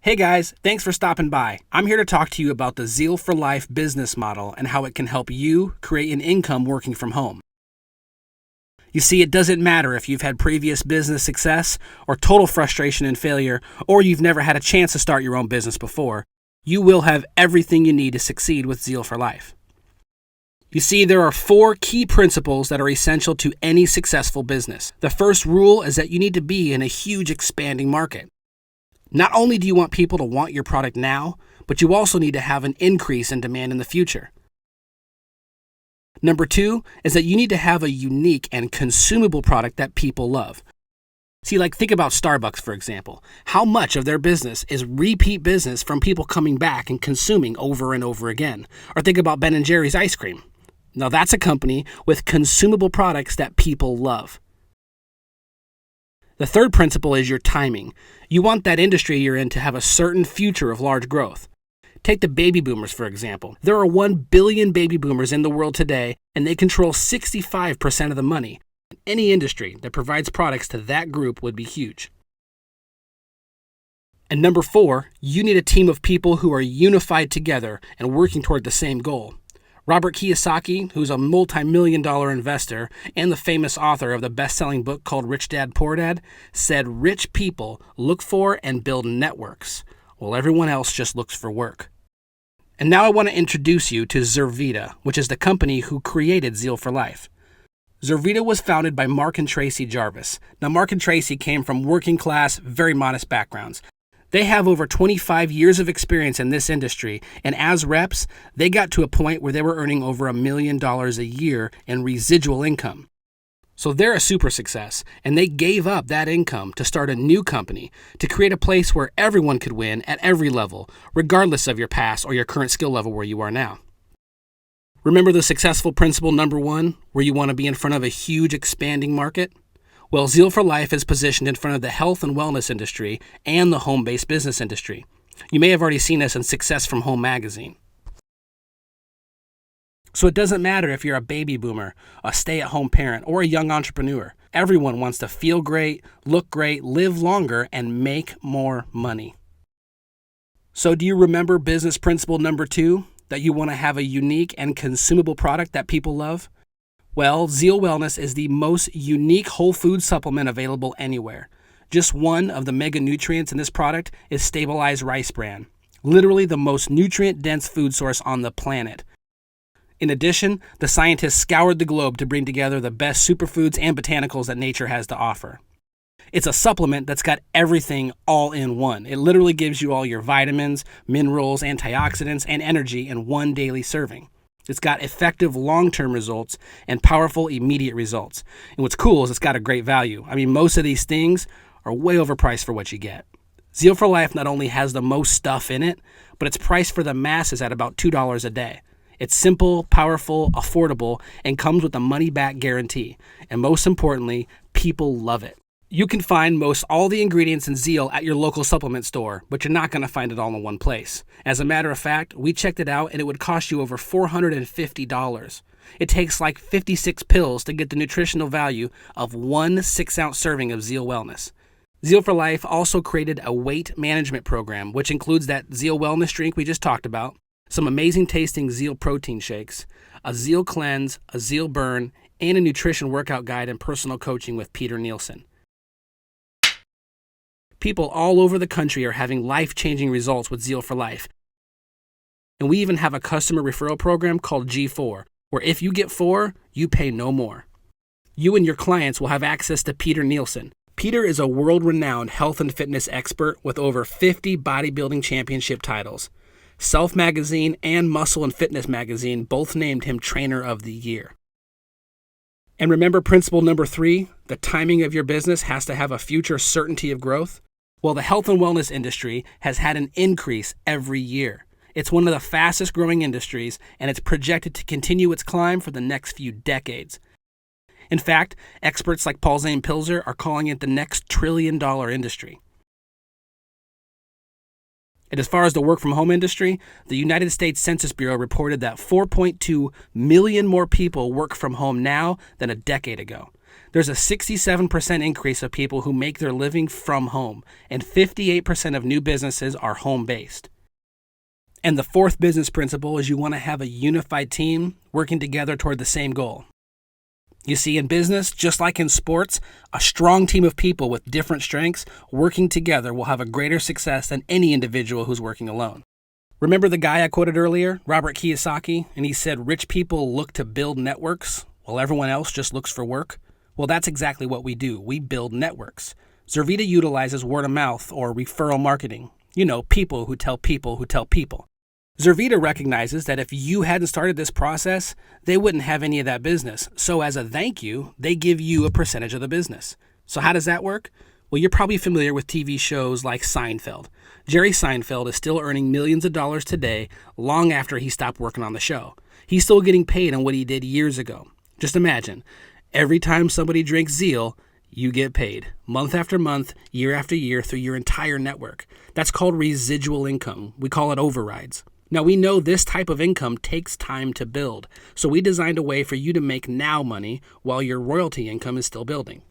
Hey guys, thanks for stopping by. I'm here to talk to you about the Zeal for Life business model and how it can help you create an income working from home. You see, it doesn't matter if you've had previous business success or total frustration and failure, or you've never had a chance to start your own business before. You will have everything you need to succeed with Zeal for Life. You see, there are 4 key principles that are essential to any successful business. The first rule is that you need to be in a huge expanding market. Not only do you want people to want your product now, but you also need to have an increase in demand in the future. Number 2 is that you need to have a unique and consumable product that people love. See, think about Starbucks, for example. How much of their business is repeat business from people coming back and consuming over and over again? Or think about Ben & Jerry's ice cream. Now that's a company with consumable products that people love. The third principle is your timing. You want that industry you're in to have a certain future of large growth. Take the baby boomers, for example. There are 1 billion baby boomers in the world today, and they control 65% of the money. Any industry that provides products to that group would be huge. And number 4, you need a team of people who are unified together and working toward the same goal. Robert Kiyosaki, who's a multi-million-dollar investor and the famous author of the best-selling book called Rich Dad, Poor Dad, said rich people look for and build networks, while everyone else just looks for work. And now I want to introduce you to Zurvita, which is the company who created Zeal for Life. Zurvita was founded by Mark and Tracy Jarvis. Now, Mark and Tracy came from working-class, very modest backgrounds. They have over 25 years of experience in this industry, and as reps, they got to a point where they were earning over $1 million a year in residual income. So they're a super success, and they gave up that income to start a new company to create a place where everyone could win at every level, regardless of your past or your current skill level where you are now. Remember the successful principle number 1, where you want to be in front of a huge expanding market? Well, Zeal for Life is positioned in front of the health and wellness industry and the home-based business industry. You may have already seen us in Success from Home magazine. So it doesn't matter if you're a baby boomer, a stay-at-home parent, or a young entrepreneur. Everyone wants to feel great, look great, live longer, and make more money. So do you remember business principle number 2, that you want to have a unique and consumable product that people love? Well, Zeal Wellness is the most unique whole food supplement available anywhere. Just one of the mega nutrients in this product is stabilized rice bran, literally the most nutrient-dense food source on the planet. In addition, the scientists scoured the globe to bring together the best superfoods and botanicals that nature has to offer. It's a supplement that's got everything all in one. It literally gives you all your vitamins, minerals, antioxidants, and energy in one daily serving. It's got effective long-term results and powerful immediate results. And what's cool is it's got a great value. I mean, most of these things are way overpriced for what you get. Zeal for Life not only has the most stuff in it, but it's priced for the masses at about $2 a day. It's simple, powerful, affordable, and comes with a money-back guarantee. And most importantly, people love it. You can find most all the ingredients in Zeal at your local supplement store, but you're not going to find it all in one place. As a matter of fact, we checked it out and it would cost you over $450. It takes 56 pills to get the nutritional value of 1 6-ounce serving of Zeal Wellness. Zeal for Life also created a weight management program, which includes that Zeal Wellness drink we just talked about, some amazing tasting Zeal protein shakes, a Zeal cleanse, a Zeal burn, and a nutrition workout guide and personal coaching with Peter Nielsen. People all over the country are having life-changing results with Zeal for Life. And we even have a customer referral program called G4, where if you get 4, you pay no more. You and your clients will have access to Peter Nielsen. Peter is a world-renowned health and fitness expert with over 50 bodybuilding championship titles. Self Magazine and Muscle and Fitness Magazine both named him Trainer of the Year. And remember principle number 3, the timing of your business has to have a future certainty of growth? Well, the health and wellness industry has had an increase every year. It's one of the fastest growing industries, and it's projected to continue its climb for the next few decades. In fact, experts like Paul Zane Pilzer are calling it the next trillion-dollar industry. And as far as the work-from-home industry, the United States Census Bureau reported that 4.2 million more people work from home now than a decade ago. There's a 67% increase of people who make their living from home, and 58% of new businesses are home-based. And the fourth business principle is you want to have a unified team working together toward the same goal. You see, in business, just like in sports, a strong team of people with different strengths working together will have a greater success than any individual who's working alone. Remember the guy I quoted earlier, Robert Kiyosaki, and he said rich people look to build networks while everyone else just looks for work? Well, that's exactly what we do. We build networks. Zurvita utilizes word of mouth or referral marketing. You know, people who tell people who tell people. Zurvita recognizes that if you hadn't started this process, they wouldn't have any of that business. So as a thank you, they give you a percentage of the business. So how does that work? Well, you're probably familiar with TV shows like Seinfeld. Jerry Seinfeld is still earning millions of dollars today, long after he stopped working on the show. He's still getting paid on what he did years ago. Just imagine, every time somebody drinks Zeal, you get paid, month after month, year after year, through your entire network. That's called residual income. We call it overrides. Now, we know this type of income takes time to build, so we designed a way for you to make now money while your royalty income is still building.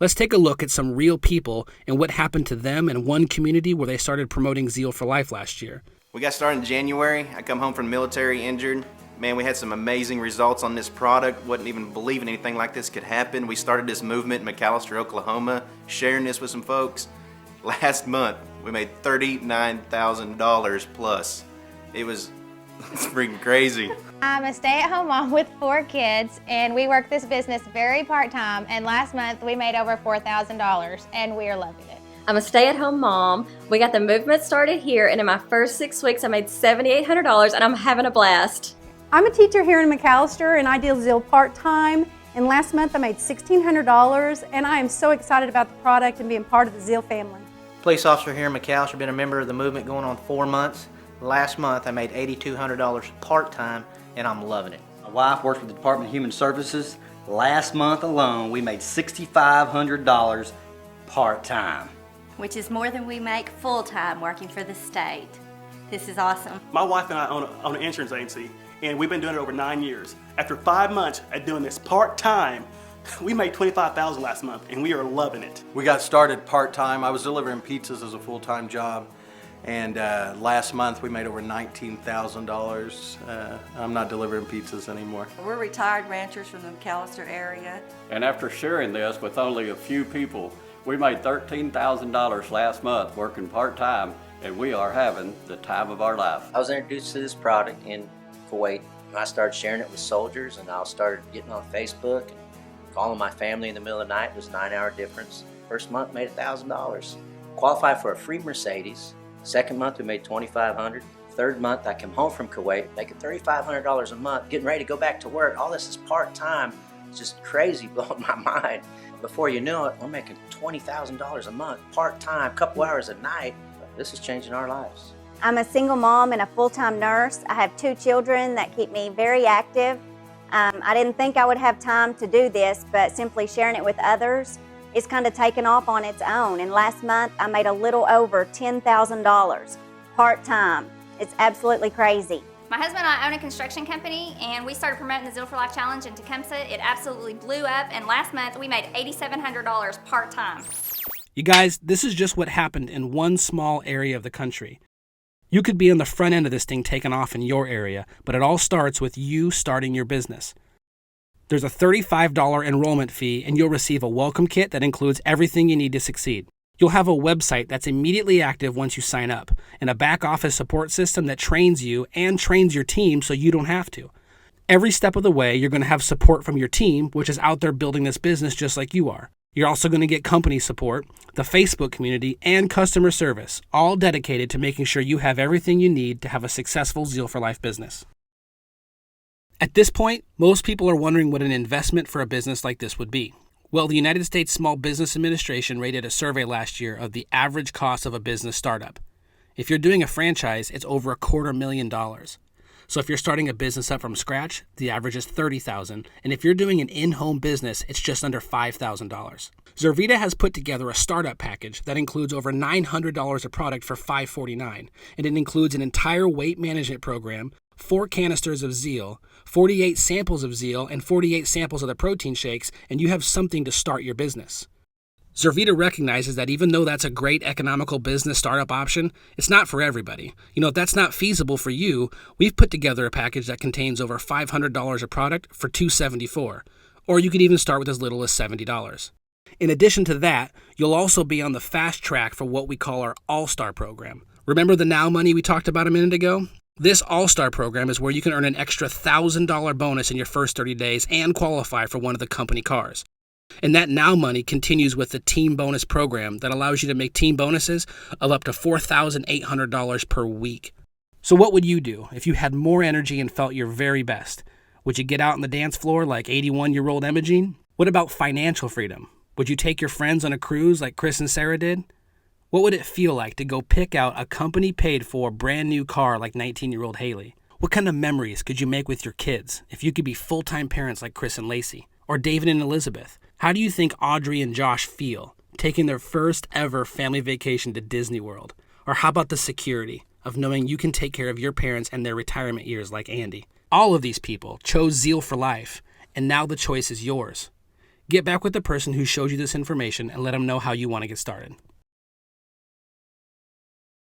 Let's take a look at some real people and what happened to them in one community where they started promoting Zeal for Life last year. We got started in January. I come home from the military injured. Man, we had some amazing results on this product. Wasn't even believing anything like this could happen. We started this movement in McAlester, Oklahoma, sharing this with some folks. Last month, we made $39,000 plus. It was freaking crazy. I'm a stay-at-home mom with 4 kids, and we work this business very part-time, and last month we made over $4,000, and we are loving it. I'm a stay-at-home mom. We got the movement started here, and in my first 6 weeks I made $7,800, and I'm having a blast. I'm a teacher here in McAlester, and I deal Zeal part-time, and last month I made $1,600, and I am so excited about the product and being part of the Zeal family. Police officer here in McAlester, been a member of the movement going on 4 months. Last month I made $8,200 part-time, and I'm loving it. My wife works with the Department of Human Services. Last month alone, we made $6,500 part-time. Which is more than we make full-time working for the state. This is awesome. My wife and I own an insurance agency, and we've been doing it over 9 years. After 5 months at doing this part-time, we made $25,000 last month, and we are loving it. We got started part-time. I was delivering pizzas as a full-time job. And last month we made over $19,000. I'm not delivering pizzas anymore. We're retired ranchers from the McAlester area. And after sharing this with only a few people, we made $13,000 last month working part-time, and we are having the time of our life. I was introduced to this product in Kuwait, and I started sharing it with soldiers, and I started getting on Facebook and calling my family in the middle of the night. It was a 9-hour difference. First month made $1,000. Qualified for a free Mercedes. Second month we made $2,500. Third month I came home from Kuwait making $3,500 a month, getting ready to go back to work. All this is part-time. It's just crazy, blowing my mind. Before you know it, we're making $20,000 a month, part-time, couple hours a night. This is changing our lives. I'm a single mom and a full-time nurse. I have 2 children that keep me very active. I didn't think I would have time to do this, but simply sharing it with others, it's kind of taken off on its own. And last month, I made a little over $10,000 part-time. It's absolutely crazy. My husband and I own a construction company, and we started promoting the Zeal for Life Challenge in Tecumseh. It absolutely blew up, and last month we made $8,700 part-time. You guys, this is just what happened in one small area of the country. You could be on the front end of this thing taking off in your area, but it all starts with you starting your business. There's a $35 enrollment fee, and you'll receive a welcome kit that includes everything you need to succeed. You'll have a website that's immediately active once you sign up, and a back office support system that trains you and trains your team so you don't have to. Every step of the way, you're going to have support from your team, which is out there building this business just like you are. You're also going to get company support, the Facebook community, and customer service, all dedicated to making sure you have everything you need to have a successful Zeal for Life business. At this point, most people are wondering what an investment for a business like this would be. Well, the United States Small Business Administration rated a survey last year of the average cost of a business startup. If you're doing a franchise, it's over $250,000. So if you're starting a business up from scratch, the average is $30,000, and if you're doing an in-home business, it's just under $5,000. Zurvita has put together a startup package that includes over $900 of product for $549, and it includes an entire weight management program, 4 canisters of Zeal, 48 samples of Zeal, and 48 samples of the protein shakes, and you have something to start your business. Zurvita recognizes that even though that's a great economical business startup option, it's not for everybody. If that's not feasible for you, we've put together a package that contains over $500 of product for $274, or you could even start with as little as $70. In addition to that, you'll also be on the fast track for what we call our All-Star program. Remember the Now Money we talked about a minute ago? This All-Star program is where you can earn an extra $1,000 bonus in your first 30 days and qualify for one of the company cars. And that Now Money continues with the Team Bonus program that allows you to make team bonuses of up to $4,800 per week. So what would you do if you had more energy and felt your very best? Would you get out on the dance floor like 81-year-old Imogene? What about financial freedom? Would you take your friends on a cruise like Chris and Sarah did? What would it feel like to go pick out a company-paid-for brand new car like 19-year-old Haley? What kind of memories could you make with your kids if you could be full-time parents like Chris and Lacey? Or David and Elizabeth? How do you think Audrey and Josh feel taking their first ever family vacation to Disney World? Or how about the security of knowing you can take care of your parents and their retirement years like Andy? All of these people chose Zeal for life, and now the choice is yours. Get back with the person who showed you this information and let them know how you want to get started.